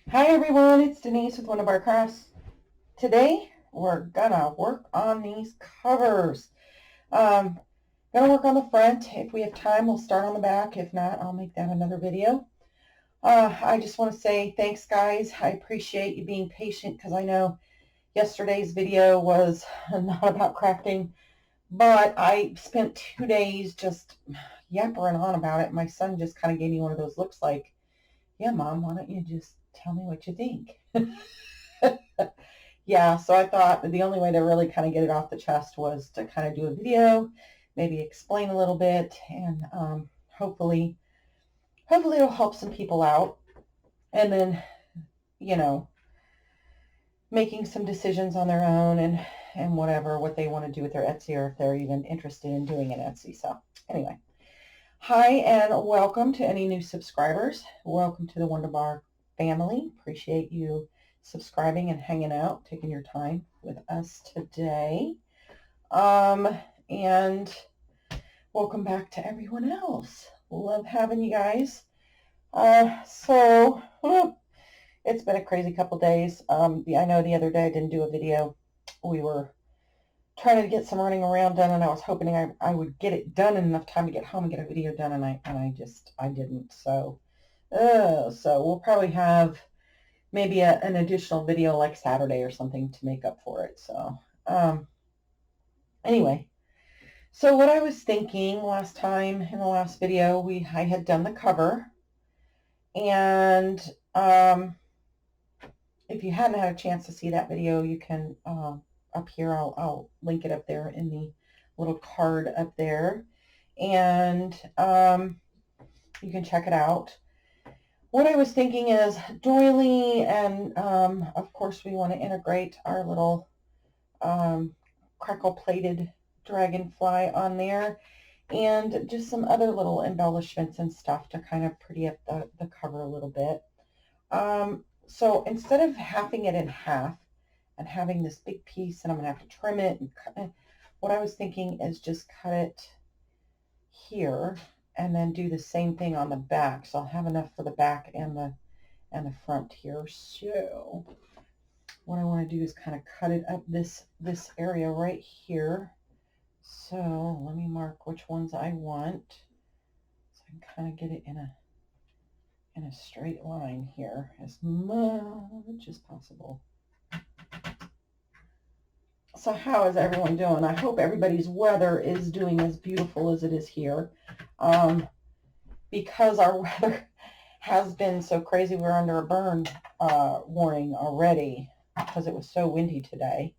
Hi everyone, it's Denise with Wondubar Crafts. Today we're gonna work on these covers. Um, gonna work on the front. If we have time, we'll start on the back. If not, I'll make that another video. I just want to say thanks, guys. I appreciate you being patient because I know yesterday's video was not about crafting, but I spent 2 days just yappering on about it. My son just kind of gave me one of those looks like, yeah, Mom, why don't you just tell me what you think? Yeah, so I thought the only way to really kind of get it off the chest was to kind of do a video, maybe explain a little bit, and hopefully it'll help some people out. And then, you know, making some decisions on their own and what they want to do with their Etsy, or if they're even interested in doing an Etsy. So anyway, hi and welcome to any new subscribers. Welcome to the Wonderbar family. Appreciate you subscribing and hanging out, taking your time with us today. And welcome back to everyone else. Love having you guys. It's been a crazy couple days. I know the other day I didn't do a video. We were trying to get some running around done, and I was hoping I would get it done in enough time to get home and get a video done, and I didn't. So we'll probably have maybe an additional video like Saturday or something to make up for it. So anyway, so what I was thinking last time in the last video, I had done the cover, and if you hadn't had a chance to see that video, you can up here. I'll link it up there in the little card up there, and you can check it out. What I was thinking is doily, and of course we want to integrate our little crackle plated dragonfly on there, and just some other little embellishments and stuff to kind of pretty up the cover a little bit. So instead of halving it in half and having this big piece, and I'm going to have to trim it and cut it, what I was thinking is just cut it here and then do the same thing on the back. So I'll have enough for the back and the front here. So what I want to do is kind of cut it up this area right here. So let me mark which ones I want, so I can kind of get it in a straight line here as much as possible. So how is everyone doing? I hope everybody's weather is doing as beautiful as it is here. Because our weather has been so crazy, we're under a burn warning already because it was so windy today.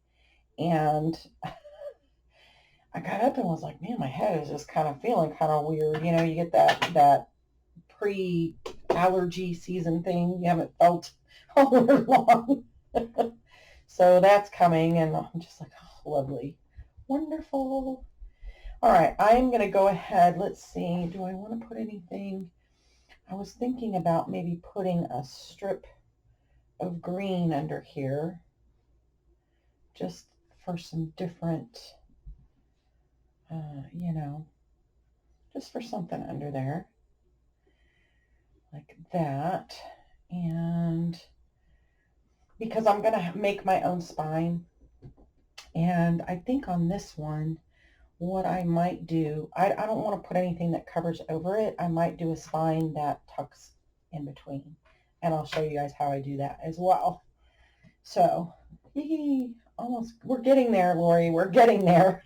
And I got up and was like, man, my head is just kind of feeling kind of weird. You know, you get that pre-allergy season thing you haven't felt all year long. So that's coming, and I'm just like, oh, lovely, wonderful. All right, I'm going to go ahead. Let's see. Do I want to put anything? I was thinking about maybe putting a strip of green under here, just for some different, just for something under there, like that. And because I'm going to make my own spine, and I think on this one, what I might do, I don't want to put anything that covers over it. I might do a spine that tucks in between, and I'll show you guys how I do that as well. So, almost, we're getting there, Lori, we're getting there.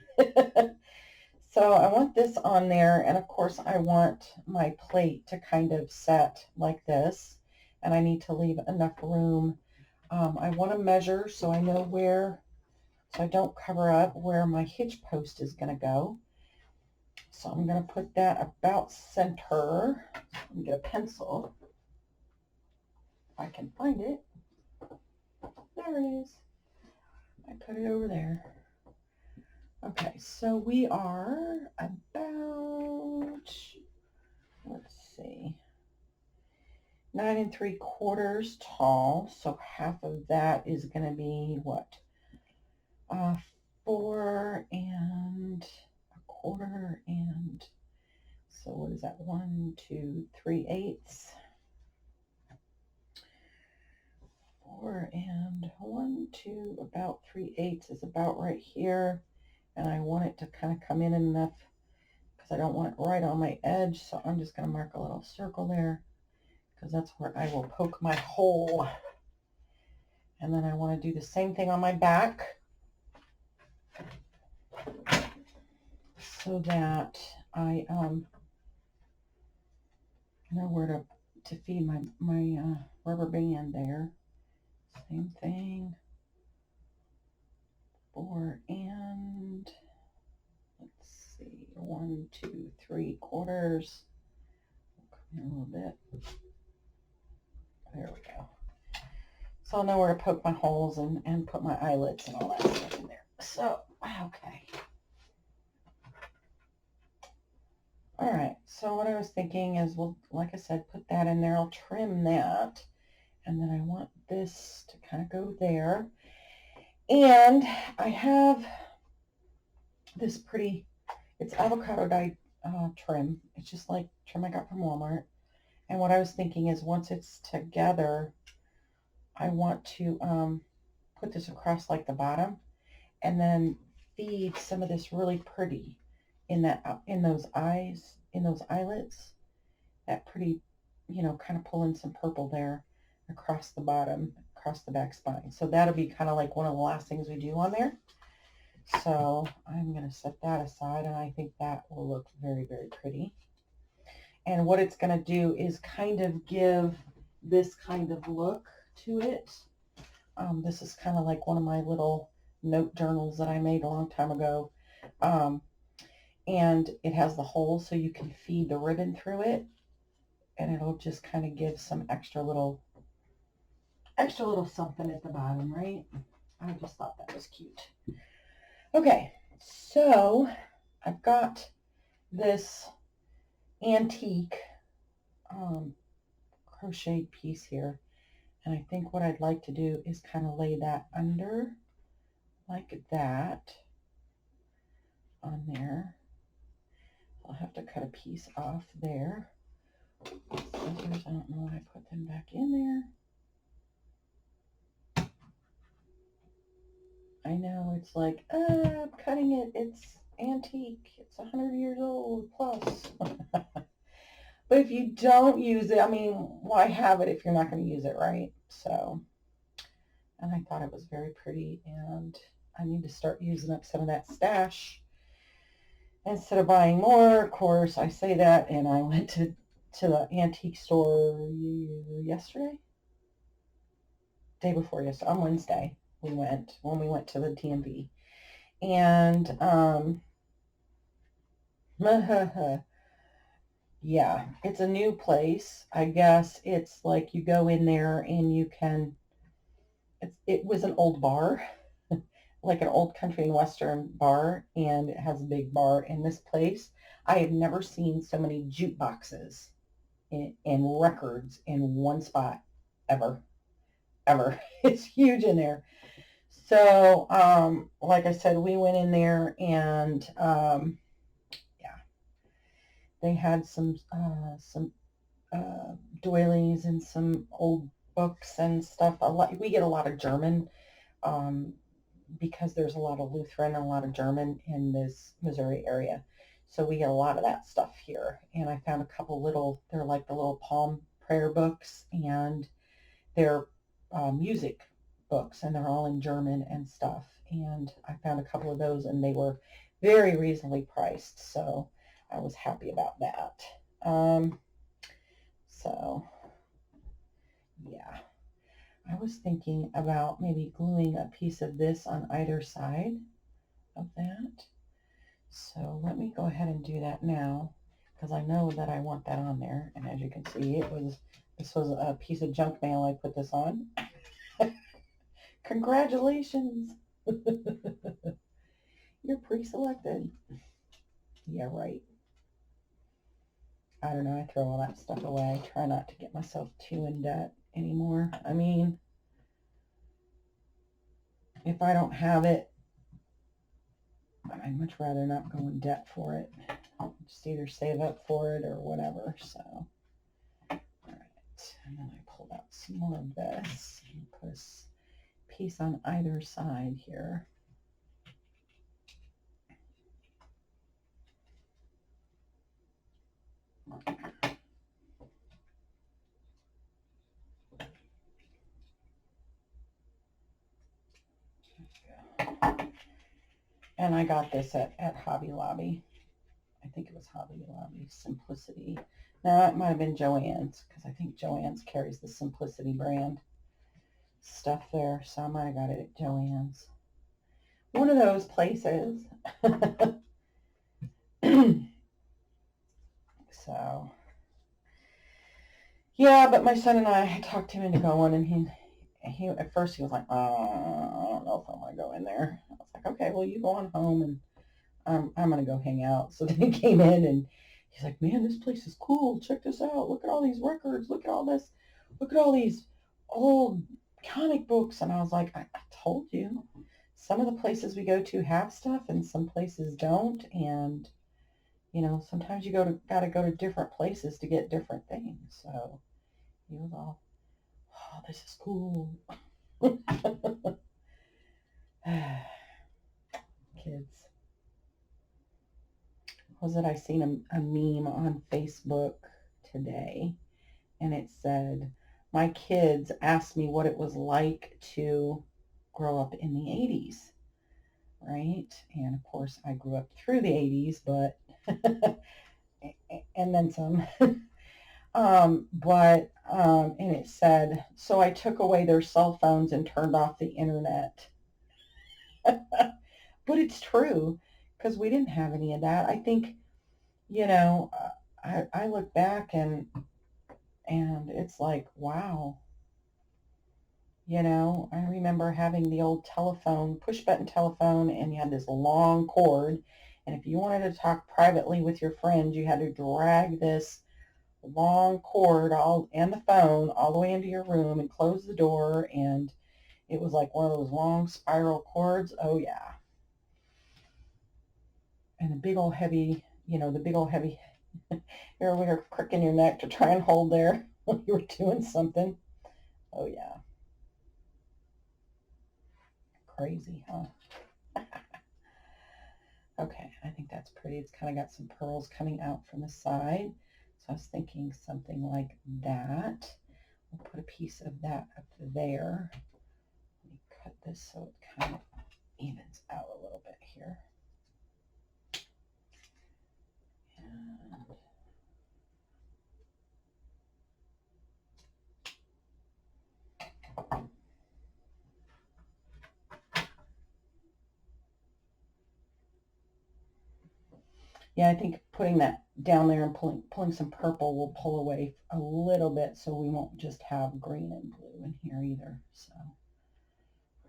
So I want this on there, and of course I want my plate to kind of set like this, and I need to leave enough room. I want to measure so I know where, so I don't cover up where my hitch post is going to go. So I'm going to put that about center. Let me get a pencil. If I can find it. There it is. I put it over there. Okay, so we are about, let's see, 9 3/4 tall. So half of that is going to be what? 4 1/4, and so what is that? 1 2 3/8. 4 and 1, 2, about 3/8 is about right here. And I want it to kind of come in enough because I don't want it right on my edge. So I'm just going to mark a little circle there because that's where I will poke my hole. And then I want to do the same thing on my back so that I know where to feed my rubber band there. Same thing. 4 and let's see, 1, 2, 3/4. Come here a little bit. There we go. So I'll know where to poke my holes and put my eyelets and all that stuff in there. So, okay. All right, so what I was thinking is, well, like I said, put that in there. I'll trim that. And then I want this to kind of go there. And I have this pretty, it's avocado dye trim. It's just like trim I got from Walmart. And what I was thinking is once it's together, I want to put this across like the bottom and then feed some of this really pretty in those eyes, in those eyelets, that pretty, kind of pulling some purple there across the bottom, across the back spine. So that'll be kind of like one of the last things we do on there. So I'm going to set that aside, and I think that will look very, very pretty. And what it's going to do is kind of give this kind of look to it. This is kind of like one of my little note journals that I made a long time ago. And it has the hole so you can feed the ribbon through it. And it'll just kind of give some extra little something at the bottom, right? I just thought that was cute. Okay, so I've got this antique crocheted piece here. And I think what I'd like to do is kind of lay that under like that on there. I'll have to cut a piece off there. Scissors, I don't know when I put them back in there. I know it's like, I'm cutting it. It's antique. It's 100 years old plus. But if you don't use it, I mean, why have it if you're not going to use it, right? So, and I thought it was very pretty, and I need to start using up some of that stash instead of buying more. Of course, I say that, and I went to the antique store yesterday, day before yesterday, on Wednesday. When we went to the DMV, and yeah, it's a new place. I guess it's like you go in there and you can. It was an old bar, like an old country and western bar, and it has a big bar in this place. I have never seen so many jukeboxes and records in one spot ever. It's huge in there. So, like I said, we went in there and yeah, they had some doilies and some old books and stuff. We get a lot of German because there's a lot of Lutheran and a lot of German in this Missouri area. So we get a lot of that stuff here. And I found a couple they're like the little palm prayer books, and they're music books, and they're all in German and stuff. And I found a couple of those, and they were very reasonably priced. So I was happy about that. So yeah, I was thinking about maybe gluing a piece of this on either side of that. So let me go ahead and do that now, because I know that I want that on there. And as you can see, this was a piece of junk mail I put this on. Congratulations. You're pre-selected. Yeah, right. I don't know. I throw all that stuff away. I try not to get myself too in debt anymore. I mean, if I don't have it, I'd much rather not go in debt for it. I'll just either save up for it or whatever. So, all right. And then I pulled out some more of this and put a piece on either side here. And I got this at Hobby Lobby. I think it was Hobby Lobby Simplicity. Now it might have been Joann's because I think Joann's carries the Simplicity brand stuff there. So I might have got it at Joann's. One of those places. So, yeah, but my son and I talked him into going, and he at first he was like, oh, I don't know if I want to go in there. I was like, okay, well, you go on home, and I'm going to go hang out. So then he came in, and he's like, man, this place is cool. Check this out. Look at all these records. Look at all this. Look at all these old comic books. And I was like, I told you. Some of the places we go to have stuff, and some places don't. And you know, sometimes you gotta go to different places to get different things. So he was all, oh, this is cool. Kids. Was it I seen a meme on Facebook today, and it said, my kids asked me what it was like to grow up in the 80s, right? And of course I grew up through the 80s, but and then some. And it said, so I took away their cell phones and turned off the internet. But it's true, because we didn't have any of that. I think, you know, I look back and it's like, wow. You know, I remember having the old telephone, push button telephone, and you had this long cord. And if you wanted to talk privately with your friends, you had to drag this long cord and the phone all the way into your room and close the door, and it was like one of those long spiral cords. Oh yeah. And the big old heavy, the big old heavy you're over here cricking your neck to try and hold there when you were doing something. Oh yeah. Crazy, huh? Okay, I think that's pretty. It's kind of got some pearls coming out from the side. So I was thinking something like that. We'll put a piece of that up there. Let me cut this so it kind of evens out a little bit here. And yeah, I think putting that down there and pulling some purple will pull away a little bit, so we won't just have green and blue in here either. So,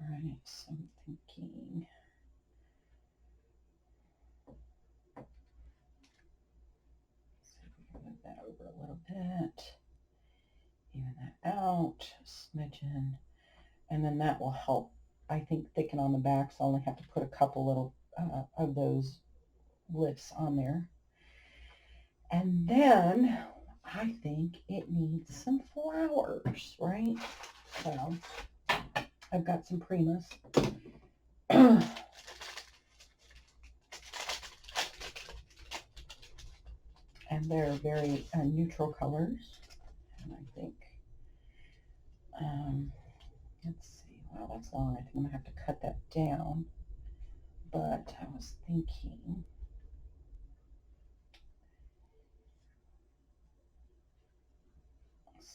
all right, so I'm thinking. Move that over a little bit, even that out, a smidgen, and then that will help, I think, thicken on the back, so I only have to put a couple little of those lifts on there. And then I think it needs some flowers, right? So I've got some Primas. And they're very neutral colors. And I think, let's see, wow, that's long. I think I'm going to have to cut that down. But I was thinking,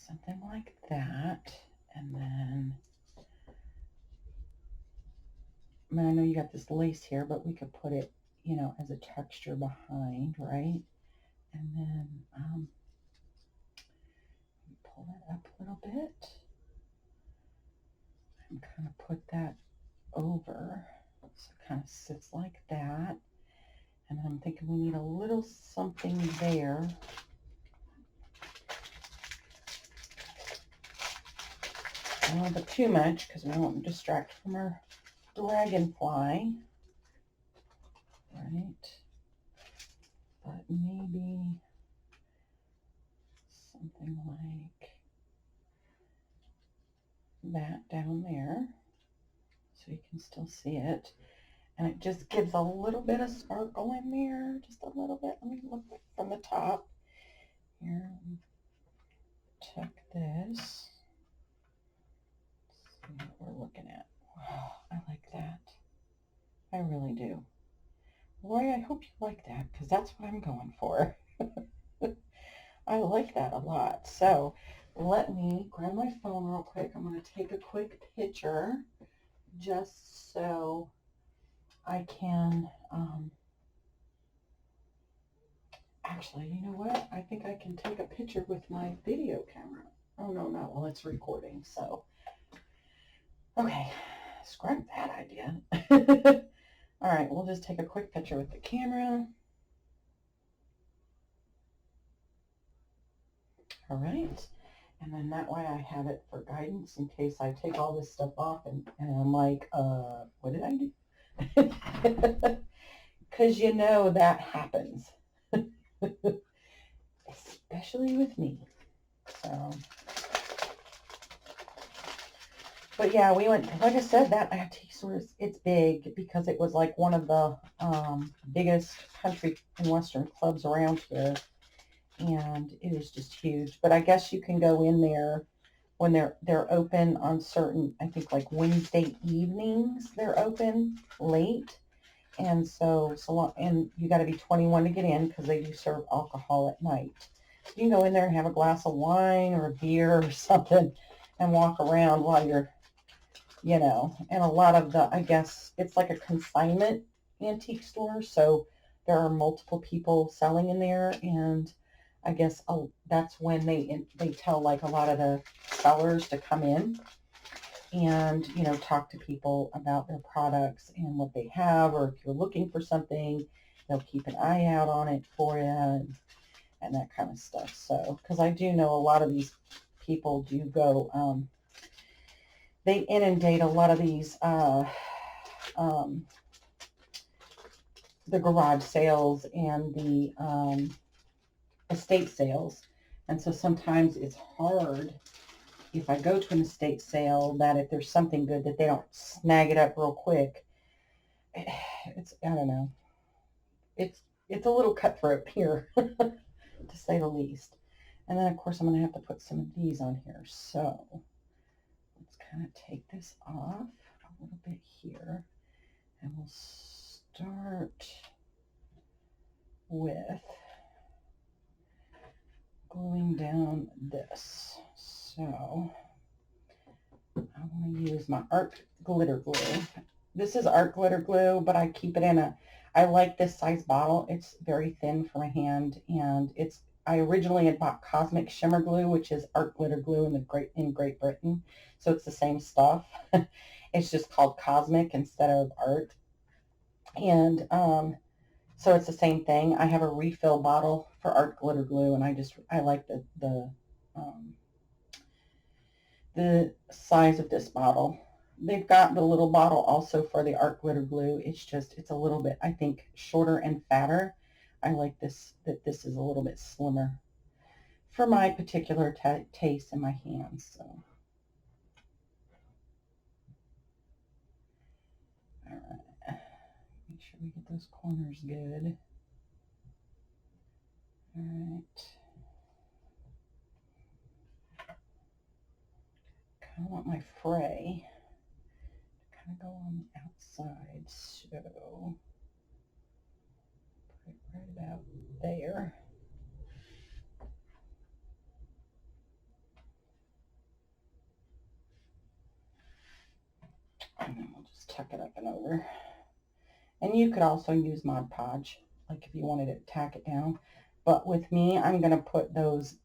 something like that. And then, I mean, I know you got this lace here, but we could put it, as a texture behind, right? And then pull that up a little bit and kind of put that over, so it kind of sits like that. And I'm thinking we need a little something there. I don't put too much because we don't want to distract from our dragonfly, right? But maybe something like that down there so you can still see it. And it just gives a little bit of sparkle in there, just a little bit. Let me look from the top. Here, check this. Let's see what we're looking at. Wow, I like that. I really do. Roy, I hope you like that because that's what I'm going for. I like that a lot. So let me grab my phone real quick. I'm going to take a quick picture just so I can, actually, you know what? I think I can take a picture with my video camera. Oh, no, not while it's recording. So, okay, scrap that idea. All right, we'll just take a quick picture with the camera. All right. And then that way I have it for guidance in case I take all this stuff off and I'm like, what did I do? Because you know that happens. Especially with me. So, but yeah, we went, like I said, that antique store, it's big because it was like one of the biggest country and western clubs around here. And it is just huge. But I guess you can go in there when they're open on certain, I think like Wednesday evenings, they're open late. And so long, and you got to be 21 to get in because they do serve alcohol at night. So you can go in there and have a glass of wine or a beer or something and walk around while you're, you know, and a lot of the, I guess it's like a consignment antique store. So there are multiple people selling in there, and I guess that's when they tell like a lot of the sellers to come in and, you know, talk to people about their products and what they have, or if you're looking for something, they'll keep an eye out on it for you and that kind of stuff. So, because I do know a lot of these people do go, they inundate a lot of these, the garage sales and the estate sales. And so sometimes it's hard if I go to an estate sale that if there's something good that they don't snag it up real quick. It's, I don't know. It's a little cutthroat here, to say the least. And then, of course, I'm going to have to put some of these on here. So let's kind of take this off a little bit here. And we'll start with gluing down this. So I want to use my art glitter glue. This is art glitter glue, but I keep it in I like this size bottle. It's very thin for my hand, and I originally had bought Cosmic Shimmer Glue, which is art glitter glue in Great Britain. So it's the same stuff. It's just called Cosmic instead of art. And so it's the same thing. I have a refill bottle for art glitter glue, and I like the size of this bottle. They've got the little bottle also for the art glitter glue. It's a little bit, I think, shorter and fatter. I like this, that this is a little bit slimmer for my particular taste in my hands. So, all right, make sure we get those corners good. All right. Kind of want my fray to kind of go on the outside, so put it right about there. And then we'll just tuck it up and over. And you could also use Mod Podge, like if you wanted to tack it down. But with me, I'm going to put those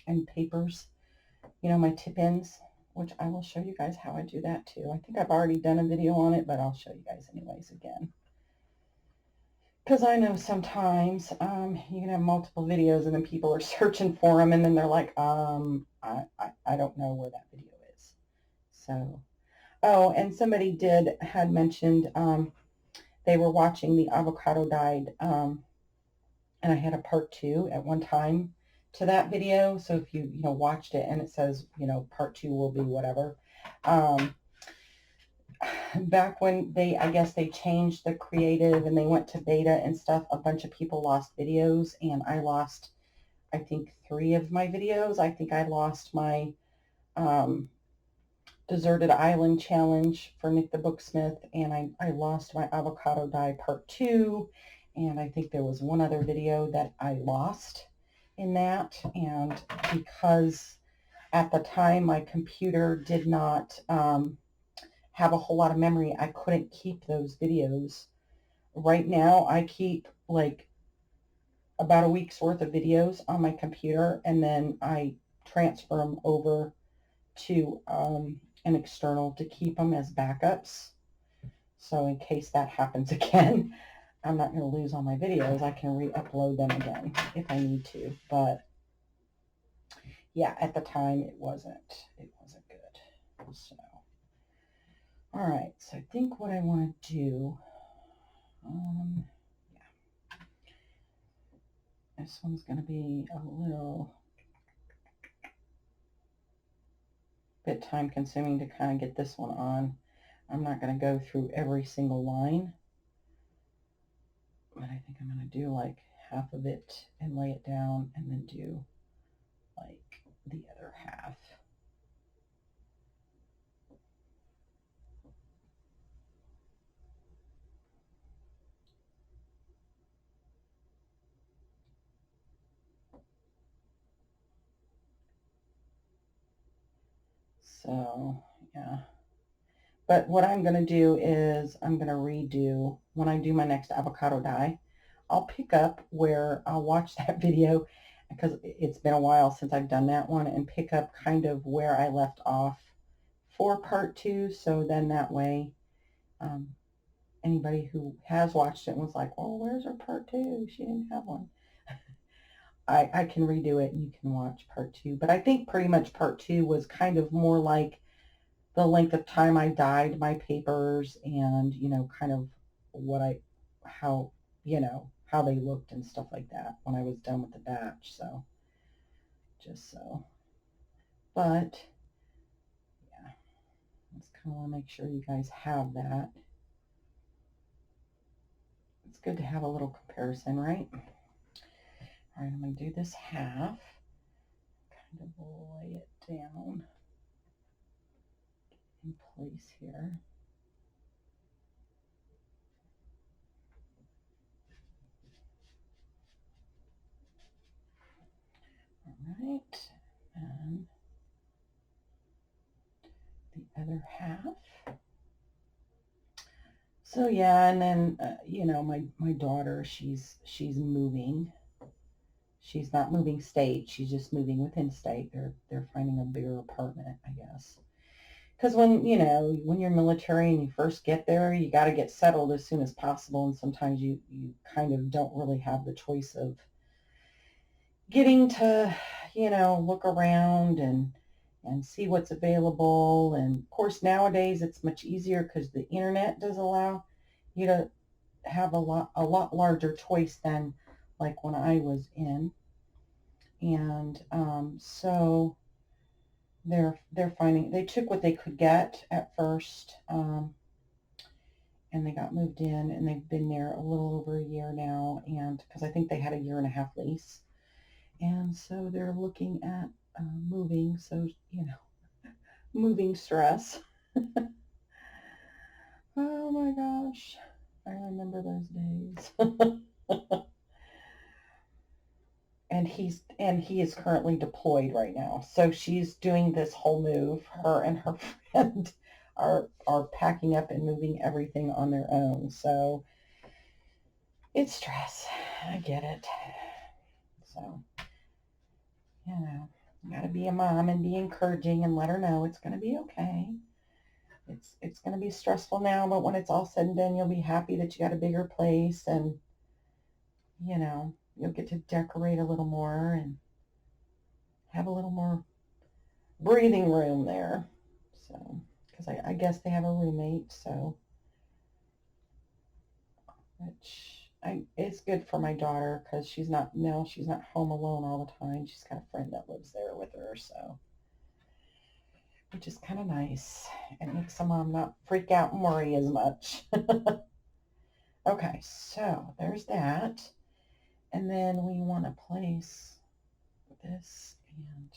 in papers, you know, my tip-ins, which I will show you guys how I do that too. I think I've already done a video on it, but I'll show you guys anyways again. Because I know sometimes you can have multiple videos and then people are searching for them and then they're like, I don't know where that video is. So, oh, and somebody had mentioned they were watching The Avocado Died, and I had a part 2 at one time to that video. So if you watched it and it says, part 2 will be whatever, Back when I guess they changed the creative and they went to beta and stuff, a bunch of people lost videos, and I lost, I think, 3 of my videos. I think I lost my um, Deserted Island Challenge for Nick the Booksmith, and I lost my Avocado Die Part 2, and I think there was one other video that I lost in that, and because at the time my computer did not have a whole lot of memory, I couldn't keep those videos. Right now, I keep like about a week's worth of videos on my computer, and then I transfer them over to an external to keep them as backups. So in case that happens again, I'm not going to lose all my videos. I can re-upload them again if I need to. But yeah, at the time it wasn't good. So all right, so I think what I want to do, yeah, this one's going to be a little bit time consuming to kind of get this one on. I'm not going to go through every single line, but I think I'm going to do like half of it and lay it down and then do like the other half. So yeah, but what I'm going to do is I'm going to redo, when I do my next avocado die, I'll pick up where I'll watch that video because it's been a while since I've done that one, and pick up kind of where I left off for part 2. So then that way, anybody who has watched it and was like, well, where's her part 2? She didn't have one. I can redo it and you can watch part 2. But I think pretty much part 2 was kind of more like the length of time I dyed my papers and, kind of how, how they looked and stuff like that when I was done with the batch. So, just so. But, yeah, just kind of want to make sure you guys have that. It's good to have a little comparison, right? All right, I'm going to do this half. Kind of lay it down in place here. All right, and the other half. So yeah, and then my daughter, she's moving. She's not moving state. She's just moving within state. They're finding a bigger apartment, I guess. Because when you're military and you first get there, you got to get settled as soon as possible, and sometimes you kind of don't really have the choice of getting to, look around and see what's available. And of course, nowadays it's much easier because the internet does allow you to have a lot larger choice than like when I was in. And so they're finding, they took what they could get at first, and they got moved in, and they've been there a little over a year now, and because I think they had a 1.5 year lease. And so they're looking at moving. So, moving stress. Oh my gosh. I remember those days. And he is currently deployed right now. So she's doing this whole move. Her and her friend are packing up and moving everything on their own. So it's stress. I get it. So, you gotta be a mom and be encouraging and let her know it's gonna be okay. It's gonna be stressful now, but when it's all said and done, you'll be happy that you got a bigger place, and you'll get to decorate a little more and have a little more breathing room there. So, because I guess they have a roommate, so it's good for my daughter because she's not home alone all the time. She's got a friend that lives there with her, so which is kind of nice. It makes the mom not freak out and worry as much. Okay, so there's that. And then we want to place this and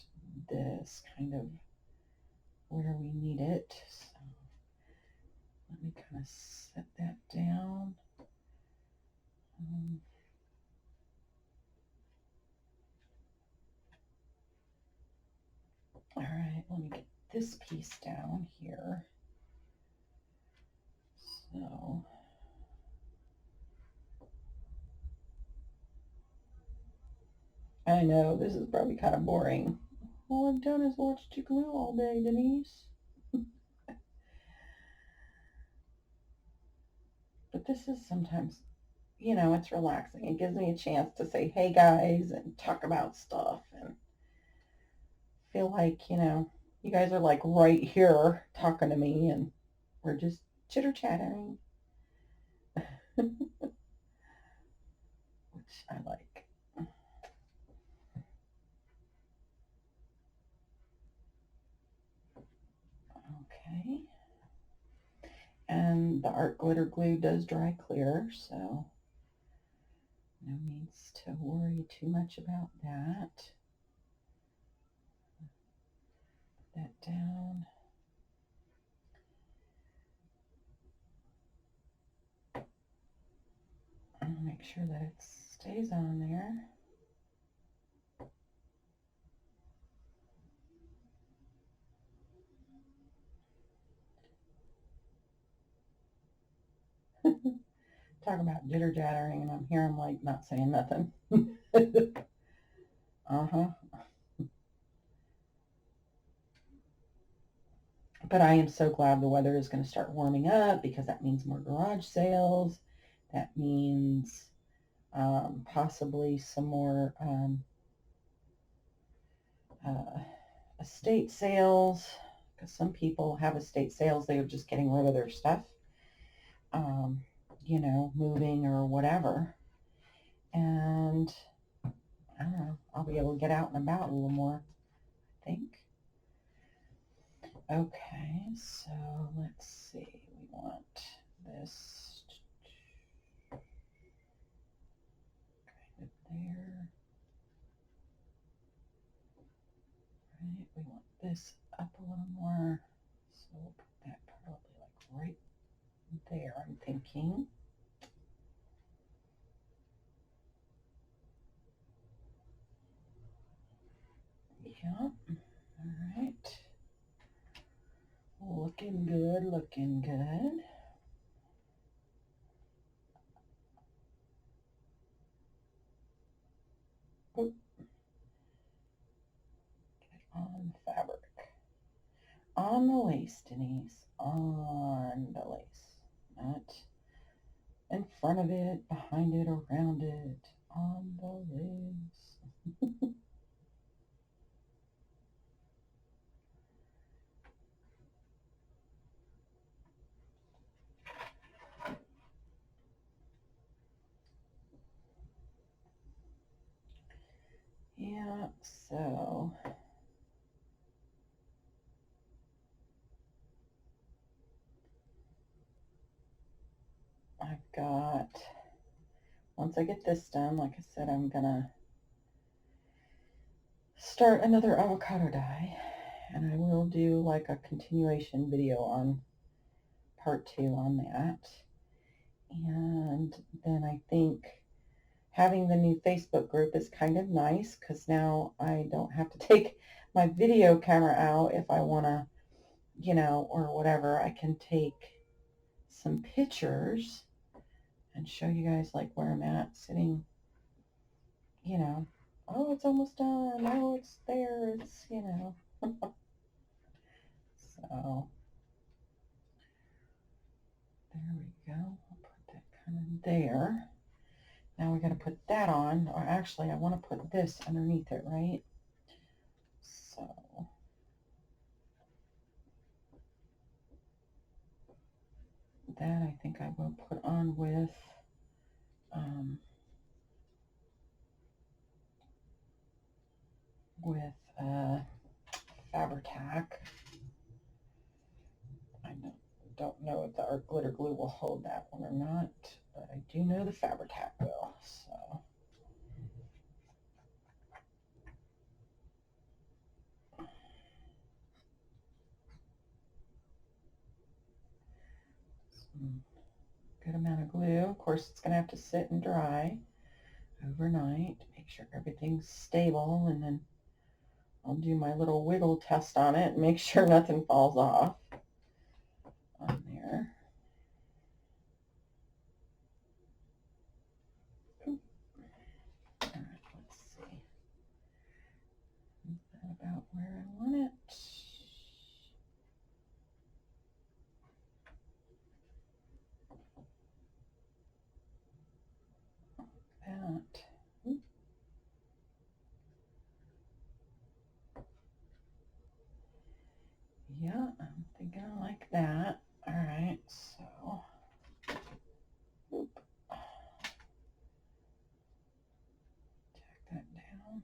this kind of where we need it. So let me kind of set that down. All right, let me get this piece down here. So I know this is probably kind of boring. All I've done is watched you glue all day, Denise. But this is sometimes, it's relaxing. It gives me a chance to say, hey guys, and talk about stuff and feel like, you guys are like right here talking to me and we're just chitter chattering, which I like. Okay. And the art glitter glue does dry clear, so no needs to worry too much about that. Put that down. And make sure that it stays on there. Talk about jitter jattering, and I'm here, I'm like not saying nothing. Uh-huh. But I am so glad the weather is going to start warming up because that means more garage sales. That means possibly some more estate sales, because some people have estate sales. They're just getting rid of their stuff, moving or whatever. And I don't know, I'll be able to get out and about a little more, I think. Okay, so let's see. We want this kind of there. Right, we want this up a little more. So we'll put that probably like right there, I'm thinking. Yeah, all right. Looking good, looking good. Oh, get it on the fabric. On the lace, Denise. On the lace. Not in front of it, behind it, around it. On the lace. Yeah, so I've got, once I get this done, like I said, I'm gonna start another avocado dye, and I will do like a continuation video on part 2 on that. And then I think having the new Facebook group is kind of nice because now I don't have to take my video camera out if I want to, or whatever. I can take some pictures and show you guys like where I'm at sitting, oh, it's almost done. Oh, it's there. It's, so there we go. I'll put that kind of there. Now we got to put that on, or actually I want to put this underneath it, right? So that I think I will put on with with Fabri-Tac. our glitter glue will hold that one or not, but I do know the Fabri-Tac will, so. Good amount of glue. Of course, it's going to have to sit and dry overnight. Make sure everything's stable, and then I'll do my little wiggle test on it and make sure nothing falls off on there. All right, let's see. Is that about where I want it? That. Yeah, I'm thinking I like that. All right, so. Oop. Tack that down.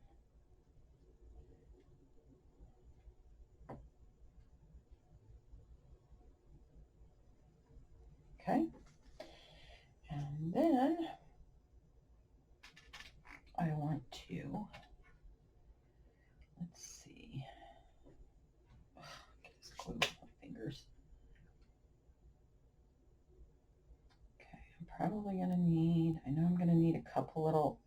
Okay. And then I want to, let's see. Get this glue with my fingers. Okay, I'm probably going to need, I know I'm going to need a couple little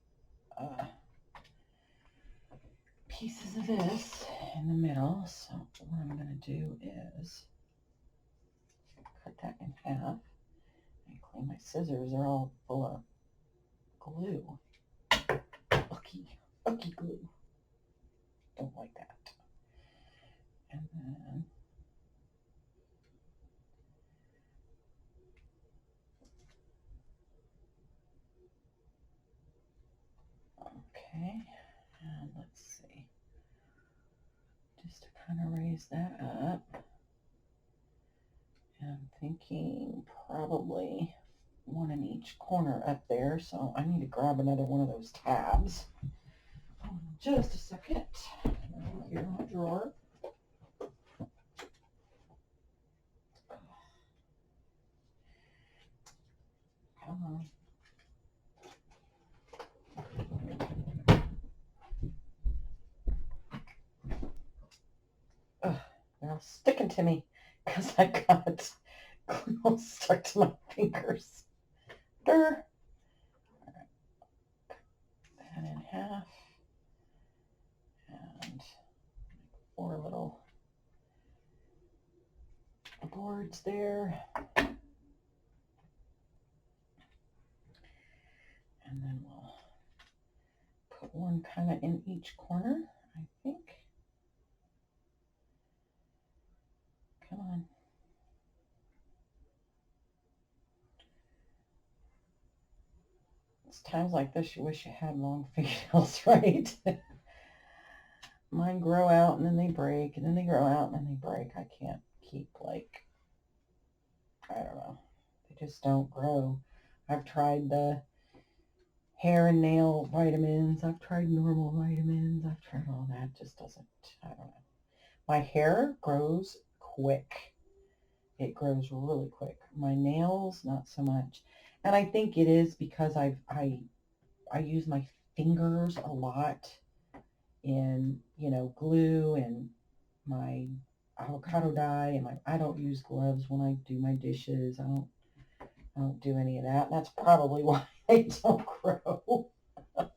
pieces of this in the middle. So what I'm going to do is cut that in half and clean my scissors. They're all full of glue. Ucky glue. Don't like that. And then okay, and let's see. Just to kind of raise that up. And I'm thinking probably one in each corner up there. So I need to grab another one of those tabs. Just a second. Here in my drawer. Come on. They're all sticking to me because I got glue stuck to my fingers. Durr. All right. Cut that in half. And 4 little boards there. And then we'll put one kind of in each corner, I think. Come on. It's times like this you wish you had long fingernails, right? Mine grow out and then they break, and then they grow out and then they break. I can't keep, like, I don't know. They just don't grow. I've tried the hair and nail vitamins. I've tried normal vitamins. I've tried all that. It just doesn't, I don't know. My hair grows quick. It grows really quick. My nails, not so much. And I think it is because I use my fingers a lot in, glue and my avocado dye, and I don't use gloves when I do my dishes. I don't do any of that. That's probably why they don't grow. All right,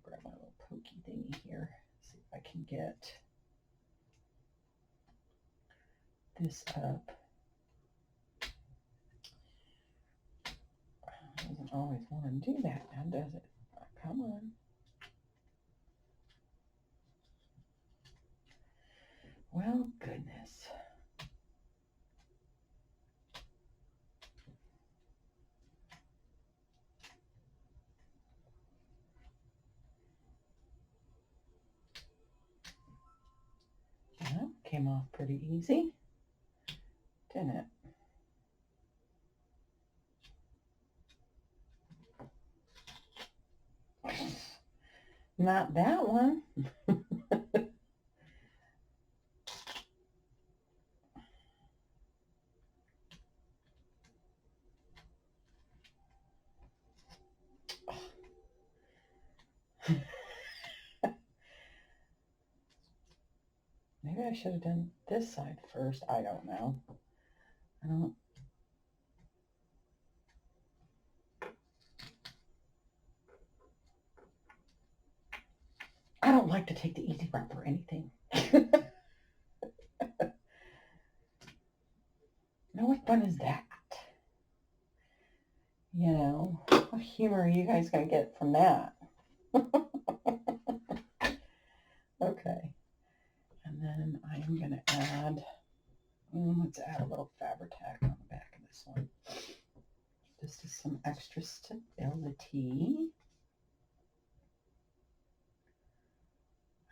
grab my little pokey thingy here. See if I can get this up. Doesn't always want to do that now, does it? Come on. Well, goodness. Well, came off pretty easy, didn't it? Not that one. Maybe I should have done this side first. I don't know. I don't like to take the easy route for anything. Now what fun is that? You know, what humor are you guys going to get from that? Okay. And then I am going to add, let's add a little Fabri-Tac on the back of this one. Just is some extra stability.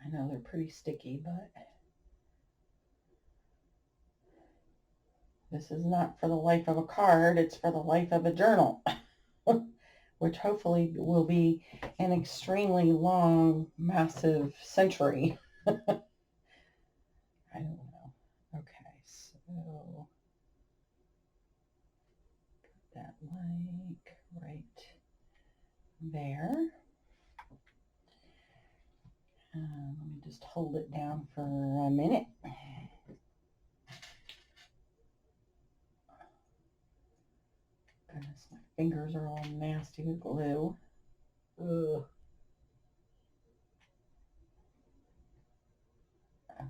I know they're pretty sticky, but this is not for the life of a card. It's for the life of a journal, which hopefully will be an extremely long, massive century. I don't know. Okay, so put that like right there. Let me just hold it down for a minute. Goodness, my fingers are all nasty with glue. Ugh. Okay.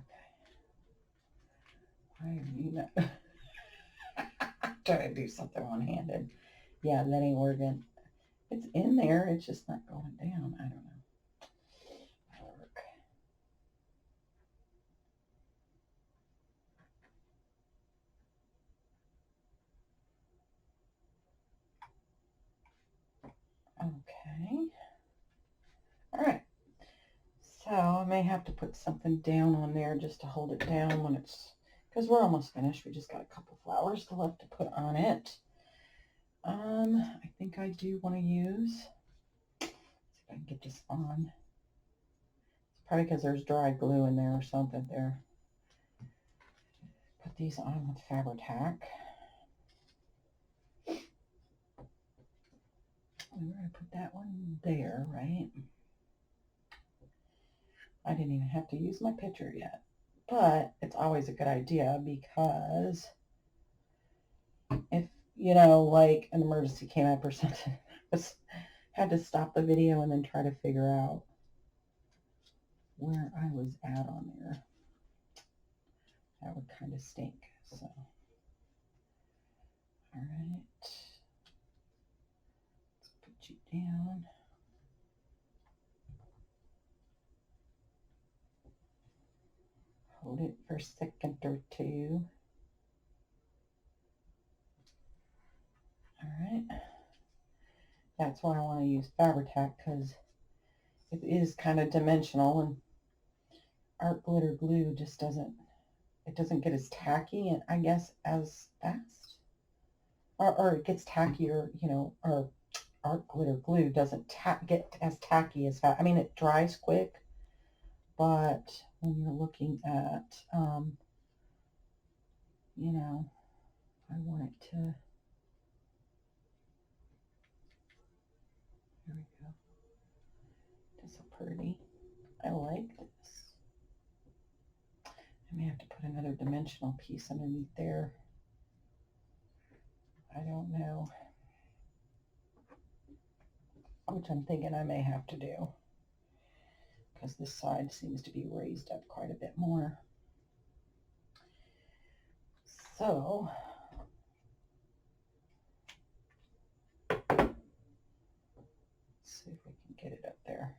Why are you not trying to do something one-handed? Yeah, that ain't working. It's in there. It's just not going down. I don't know. That'll work. Okay. All right. So I may have to put something down on there just to hold it down when it's, because we're almost finished. We just got a couple flowers left to put on it. I think I do want to use, let's see if I can get this on. It's probably because there's dry glue in there or something there. Put these on with Fabri-Tac. We were going to put that one there, right? I didn't even have to use my picture yet, but it's always a good idea because if, you know, like an emergency came up or something, I had to stop the video and then try to figure out where I was at on there. That would kind of stink. So, all right, let's put you down. Hold it for a second or two. All right. That's why I want to use Fabri-Tac, because it is kind of dimensional, and art glitter glue just doesn't get as tacky, and I guess as fast, or it gets tackier, you know, or art glitter glue doesn't get as tacky as fast. I mean, it dries quick, but when you're looking at, you know, I want it to, here we go. That's so pretty. I like this. I may have to put another dimensional piece underneath there. I don't know. Which I'm thinking I may have to do, because this side seems to be raised up quite a bit more. So, let's see if we can get it up there.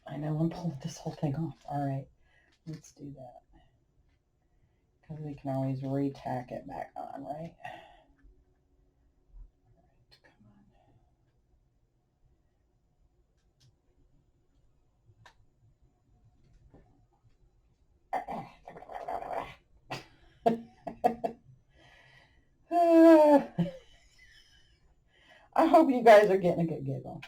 I know I'm pulling this whole thing off. All right, let's do that. Because we can always re-tack it back on, right? I hope you guys are getting a good giggle.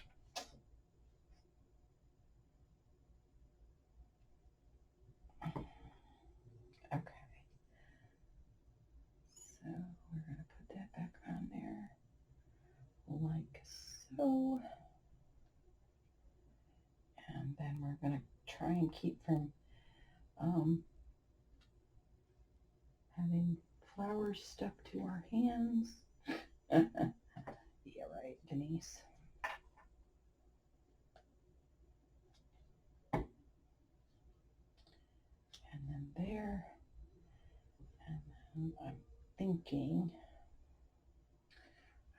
So, and then we're going to try and keep from having flowers stuck to our hands. Yeah, right, Denise. And then there. And then I'm thinking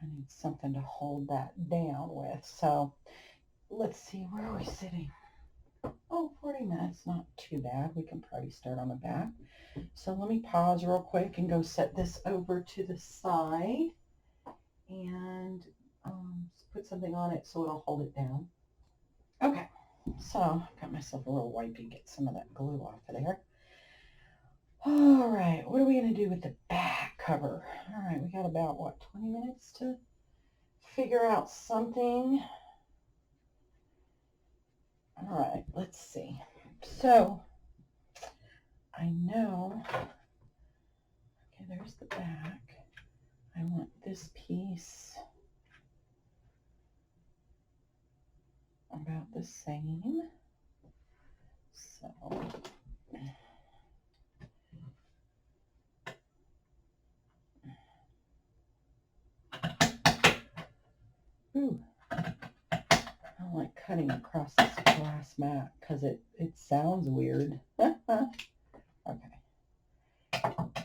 I need something to hold that down with. So let's see, where are we sitting? Oh, 40 minutes, not too bad. We can probably start on the back. So let me pause real quick and go set this over to the side and put something on it so it'll hold it down. Okay, so got myself a little wipey, get some of that glue off of there. All right, what are we going to do with the back cover? All right, we got about, what, 20 minutes to figure out something. All right, let's see. So I know, okay, there's the back. I want this piece about the same. So ooh, I don't like cutting across this glass mat because it sounds weird. Okay.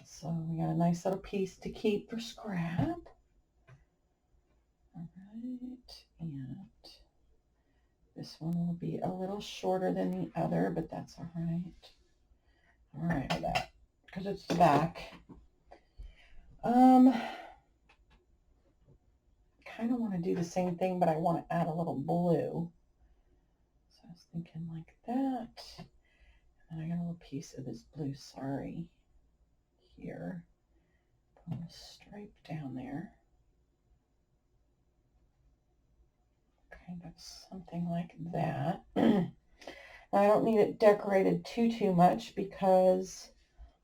So we got a nice little piece to keep for scrap. All right, and this one will be a little shorter than the other, but that's all right. All right with that, because it's the back. Kind of want to do the same thing, but I want to add a little blue. So I was thinking like that. And I got a little piece of this blue sari here. Put a stripe down there. Kind of something like that. I don't need it decorated too much because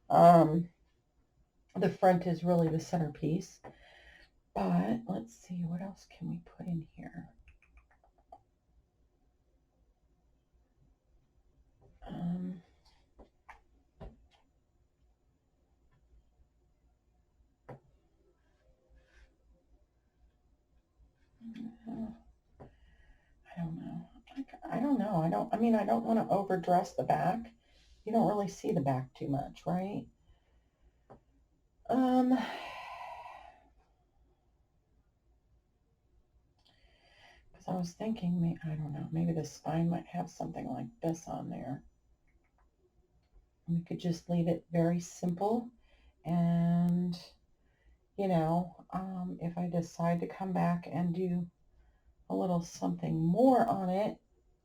the front is really the centerpiece. But let's see, what else can we put in here? I don't know. I don't know. I don't want to overdress the back. You don't really see the back too much, right? Because I was thinking, I don't know, maybe the spine might have something like this on there. We could just leave it very simple, and if I decide to come back and do a little something more on it,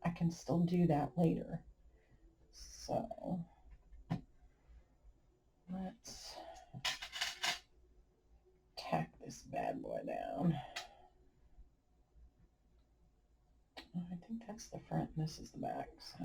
I can still do that later. So let's tack this bad boy down. I think that's the front and this is the back. So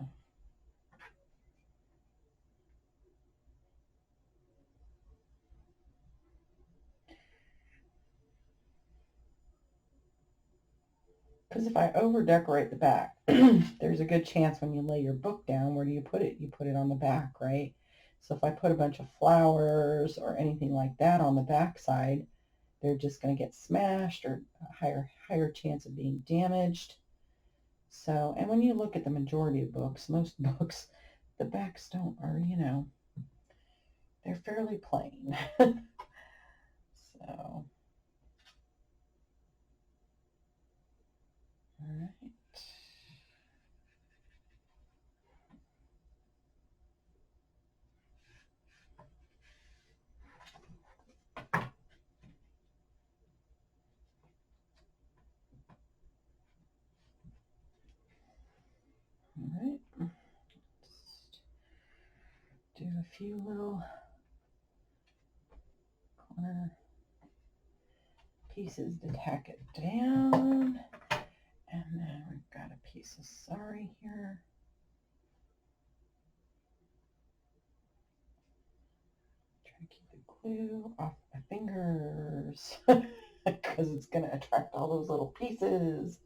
because if I over decorate the back, there's a good chance when you lay your book down, where do you put it? You put it on the back, right? So if I put a bunch of flowers or anything like that on the back side, they're just going to get smashed or a higher chance of being damaged. So, and when you look at the majority of books, most books, the backs are, they're fairly plain. So, all right. All right. Just do a few little corner pieces to tack it down. And then we've got a piece of sari here. Try to keep the glue off my fingers because it's going to attract all those little pieces.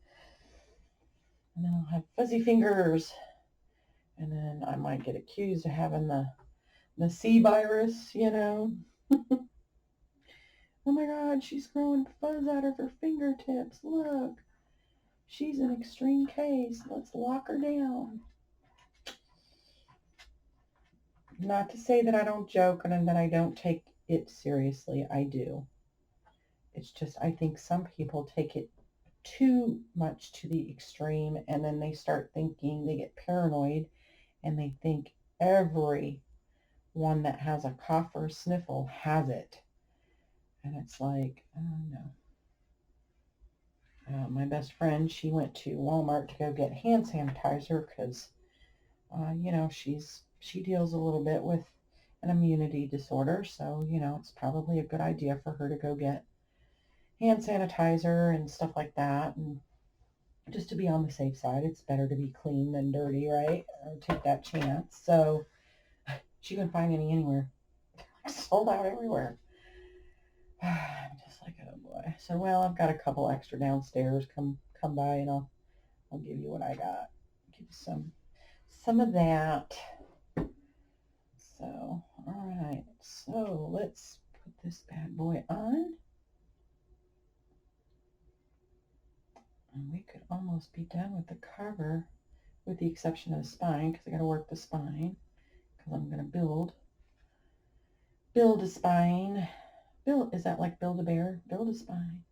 And then I'll have fuzzy fingers. And then I might get accused of having the C virus, you know. Oh my God, she's growing fuzz out of her fingertips. Look, she's an extreme case. Let's lock her down. Not to say that I don't joke and that I don't take it seriously. I do. It's just I think some people take it too much to the extreme and then they start thinking, they get paranoid and they think everyone that has a cough or a sniffle has it. And it's like, oh no. My best friend, she went to Walmart to go get hand sanitizer because, she deals a little bit with an immunity disorder. So, it's probably a good idea for her to go get hand sanitizer and stuff like that. And just to be on the safe side, it's better to be clean than dirty, right? Or take that chance. So she couldn't find any anywhere. Sold out everywhere. I'm just like, oh boy. So, well, I've got a couple extra downstairs. Come by and I'll give you what I got. Give you some of that. So, all right. So let's put this bad boy on. And we could almost be done with the cover, with the exception of the spine, because I got to work the spine, because I'm going to build a spine. Is that like build a bear? Build a spine.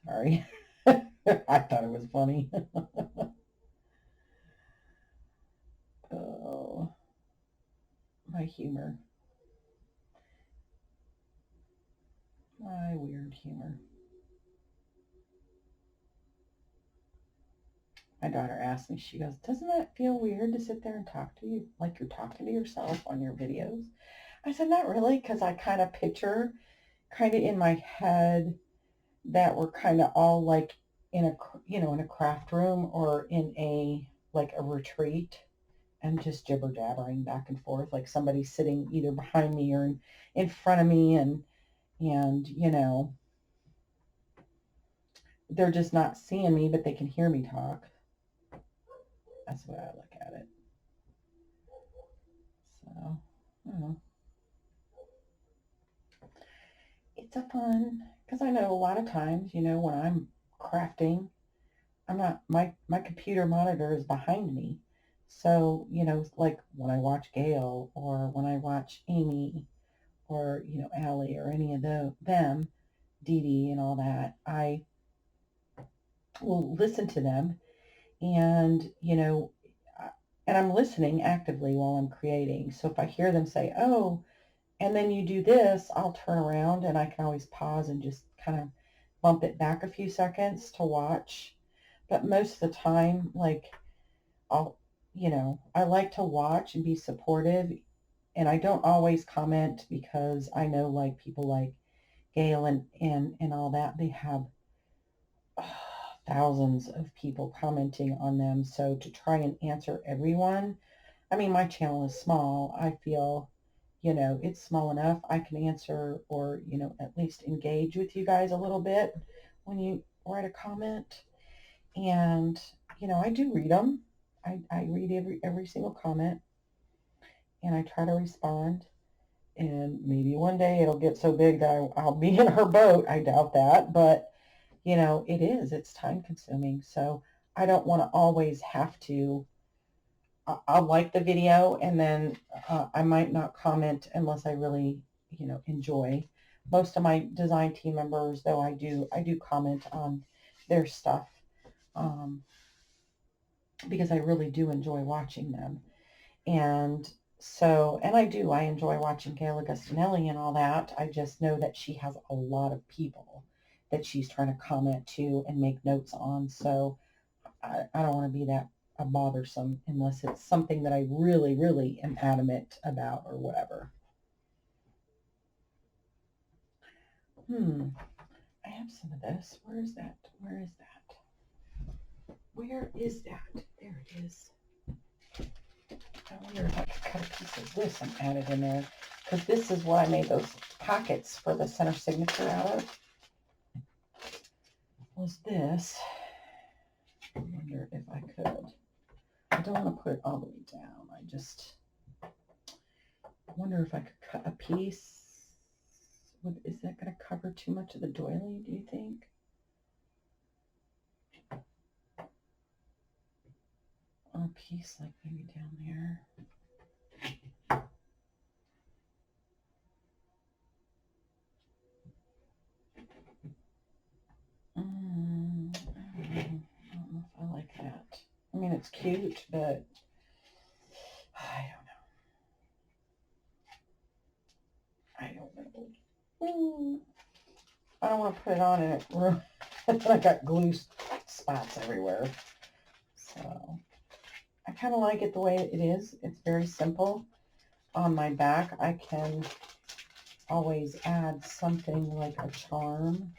Sorry. I thought it was funny. Oh, my humor. My weird humor. My daughter asked me, she goes, doesn't that feel weird to sit there and talk to you like you're talking to yourself on your videos? I said, not really, because I kind of picture kind of in my head that we're kind of all like in a craft room or in like a retreat and just jibber jabbering back and forth, like somebody sitting either behind me or in front of me, and they're just not seeing me, but they can hear me talk. That's the way I look at it. So, I don't know. It's a fun, because I know a lot of times, when I'm crafting, I'm not, my computer monitor is behind me. So, like when I watch Gail or when I watch Amy or, Allie or any of them, Dee Dee and all that, I will listen to them and, and I'm listening actively while I'm creating. So if I hear them say, oh, and then you do this, I'll turn around and I can always pause and just kind of bump it back a few seconds to watch. But most of the time, like I'll, I like to watch and be supportive. And I don't always comment because I know like people like Gail and all that, they have thousands of people commenting on them. So to try and answer everyone, I mean, my channel is small. I feel, it's small enough. I can answer or, at least engage with you guys a little bit when you write a comment. And, I do read them. I read every single comment and I try to respond. And maybe one day it'll get so big that I'll be in her boat. I doubt that. But, it's time consuming. So I don't want to always have to I'll like the video and then I might not comment unless I really, enjoy. Most of my design team members, though, I do comment on their stuff um, because I really do enjoy watching them. And so, and I enjoy watching Kayla Gustinelli and all that. I just know that she has a lot of people that she's trying to comment to and make notes on. So I don't want to be that bothersome unless it's something that I really, really am adamant about or whatever. I have some of this. Where is that? Where is that? Where is that? There it is. I wonder if I could cut a piece of this and add it in there, because this is what I made those pockets for the center signature out of. was this. I wonder if I could. I don't want to put it all the way down. I just wonder if I could cut a piece. Is that going to cover too much of the doily, do you think? Or a piece like maybe down there. I don't know if I like that. I mean, it's cute, but I don't know. I don't want to put it on and I got glue spots everywhere. So I kind of like it the way it is. It's very simple. On my back, I can always add something like a charm,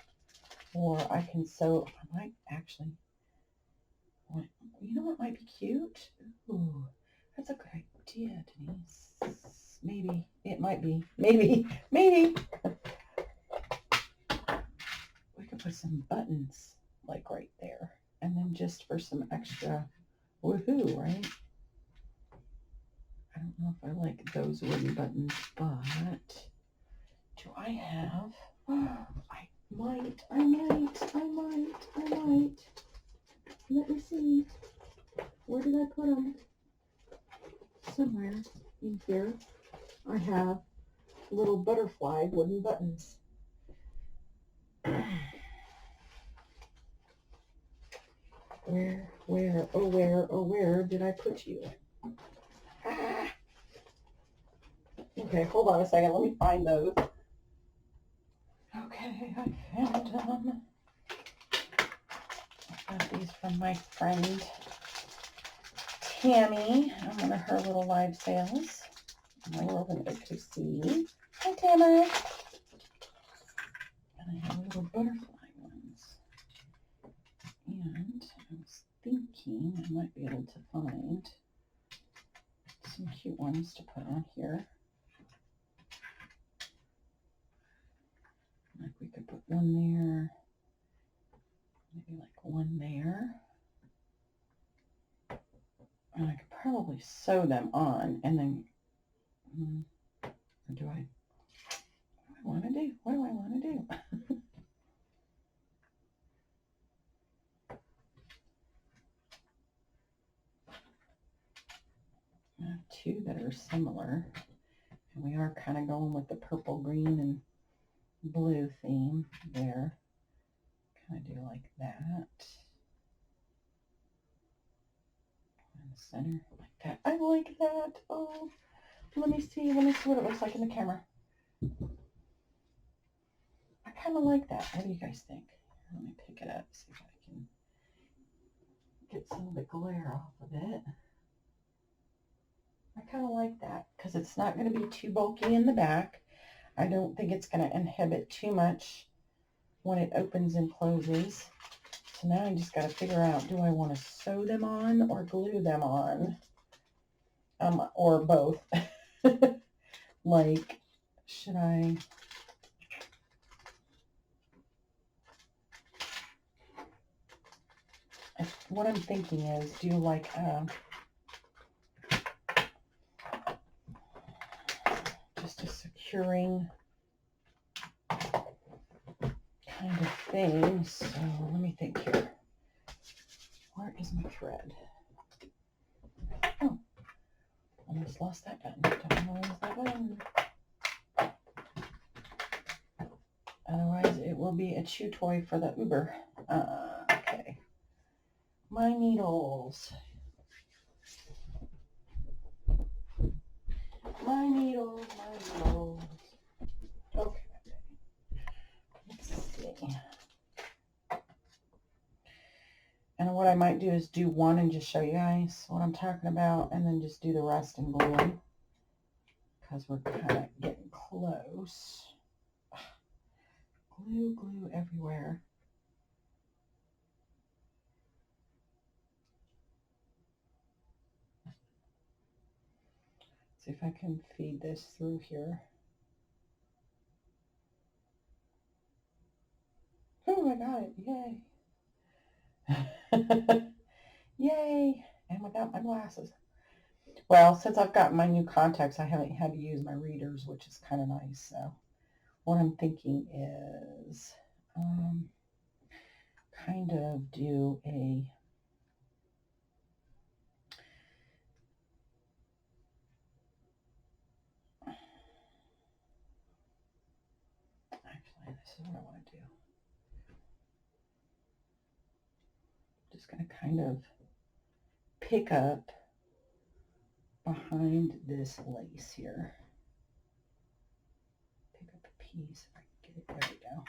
or I can sew. I might actually, you know what might be cute? Ooh, that's a good idea, Denise. Maybe it might be. Maybe. We could put some buttons like right there, and then just for some extra woohoo, right? I don't know if I like those wooden buttons, but do I have? I might. Let me see. Where did I put them? Somewhere in here. I have little butterfly wooden buttons. Where did I put you? Ah. Okay, hold on a second. Let me find those. Okay, I found them. I got these from my friend Tammy on one of her little live sales. My world in OKC. Hi, Tammy. And I have little butterfly ones. And I was thinking I might be able to find some cute ones to put on here. Like we could put one there, maybe like one there. And I could probably sew them on and then, or do I want to do? What do I want to do? I have two that are similar. And we are kind of going with the purple, green, and blue theme there. Kind of do like that. In the center, like that. I like that. Oh, let me see what it looks like in the camera. I kind of like that. What do you guys think? Let me pick it up, see if I can get some of the glare off of it. I kind of like that because it's not going to be too bulky in the back. I don't think it's going to inhibit too much when it opens and closes. So now I just got to figure out, do I want to sew them on or glue them on? Or both. Like, should I? What I'm thinking is do like just a securing kind of thing. So let me think here. Where is my thread? Oh, almost lost that button. Don't want to lose that button. Otherwise, it will be a chew toy for the Uber. Okay. My needles. My needles. Okay. Let's see. And what I might do is do one and just show you guys what I'm talking about, and then just do the rest in glue, because we're kind of getting close. Glue everywhere. See if I can feed this through here. Oh, I got it. Yay. Yay. And I got my glasses. Well, since I've got my new contacts, I haven't had to use my readers, which is kind of nice. So what I'm thinking is kind of do a actually, this is what I want to do. Just going to kind of pick up behind this lace here. Pick up a piece. If I can get it. There we go.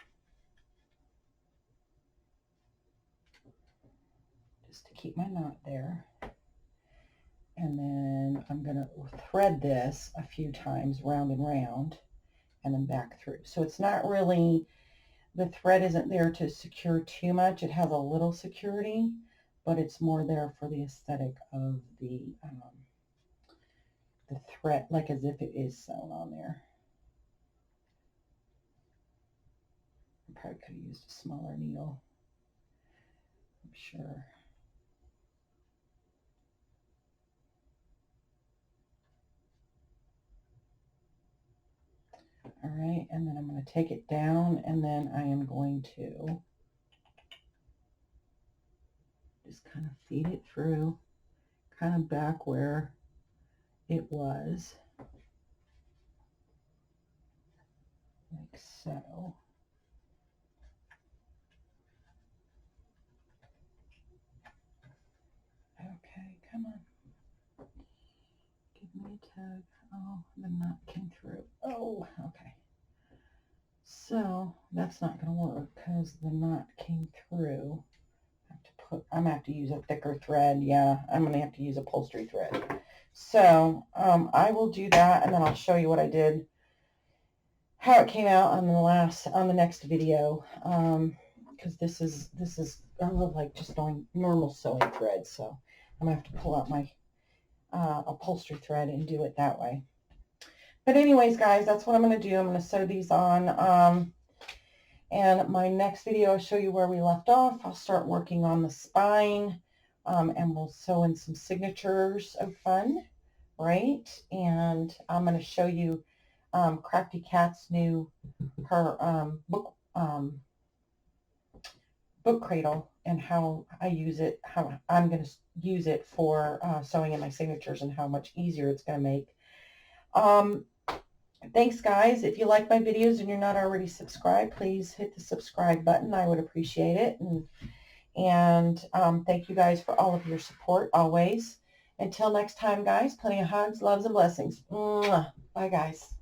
Just to keep my knot there. And then I'm going to thread this a few times round and round and then back through. So it's not really, the thread isn't there to secure too much. It has a little security, but it's more there for the aesthetic of the thread, like as if it is sewn on there. I probably could have used a smaller needle, I'm sure. All right, and then I'm going to take it down, and then I am going to just kind of feed it through, kind of back where it was, like so. Okay, come on. Give me a tug. Oh, the knot came through. Oh, okay. So that's not going to work because the knot came through. I'm going to have to use a thicker thread. Yeah, I'm going to have to use upholstery thread. So I will do that, and then I'll show you what I did, how it came out on the next video. Because this is like just going normal sewing thread. So I'm going to have to pull out my upholstery thread and do it that way. But anyways, guys, that's what I'm going to do. I'm going to sew these on. And my next video, I'll show you where we left off. I'll start working on the spine, and we'll sew in some signatures of fun, right? And I'm going to show you Crafty Cat's new, her book cradle, and how I use it, how I'm going to use it for sewing in my signatures, and how much easier it's going to make. Thanks, guys. If you like my videos and you're not already subscribed, please hit the subscribe button. I would appreciate it. And thank you guys for all of your support always. Until next time, guys, plenty of hugs, loves, and blessings. Mwah. Bye, guys.